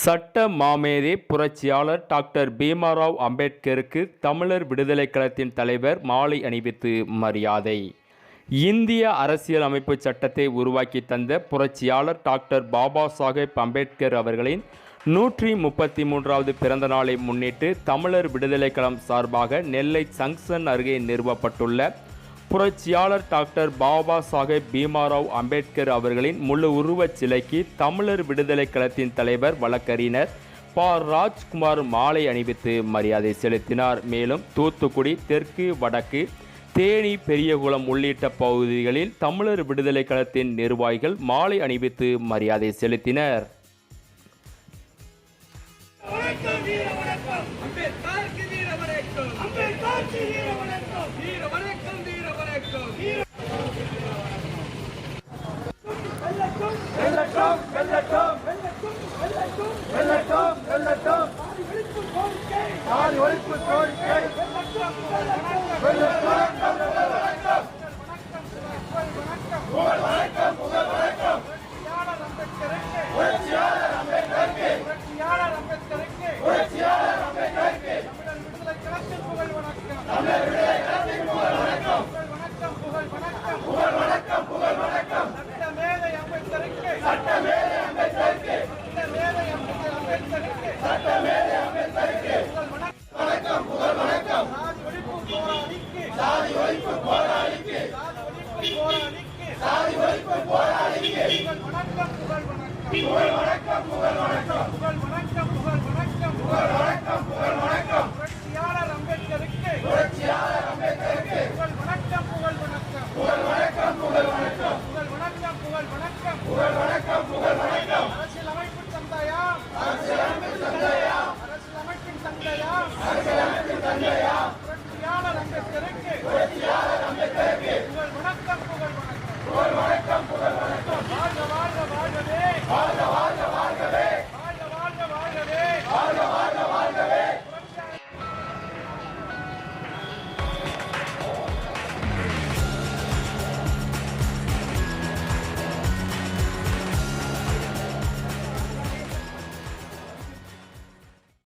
சட்ட மாமேதை புரட்சியாளர் டாக்டர் பீமாராவ் அம்பேத்கருக்கு தமிழர் விடுதலை கழகத்தின் தலைவர் மாலை அணிவித்து மரியாதை. இந்திய அரசியல் அமைப்பு சட்டத்தை உருவாக்கி தந்த புரட்சியாளர் டாக்டர் பாபா சாஹேப் அம்பேத்கர் அவர்களின் 133வது பிறந்த நாளை முன்னிட்டு தமிழர் விடுதலை கழகம் சார்பாக நெல்லை ஜங்ஷன் அருகே நிறுவப்பட்டுள்ள புரட்சியாளர் டாக்டர் பாபா சாஹேப் பீமாராவ் அம்பேத்கர் அவர்களின் முழு உருவச் சிலைக்கு தமிழர் விடுதலை கழகத்தின் தலைவர் வழக்கறிஞர் ப. ராஜ்குமார் மாலை அணிவித்து மரியாதை செலுத்தினார். மேலும் தூத்துக்குடி, தெற்கு, வடக்கு, தேனி, பெரியகுளம் உள்ளிட்ட பகுதிகளில் தமிழர் விடுதலை கழகத்தின் நிர்வாகிகள் மாலை அணிவித்து மரியாதை செலுத்தினர். புகழ் வணக்கம்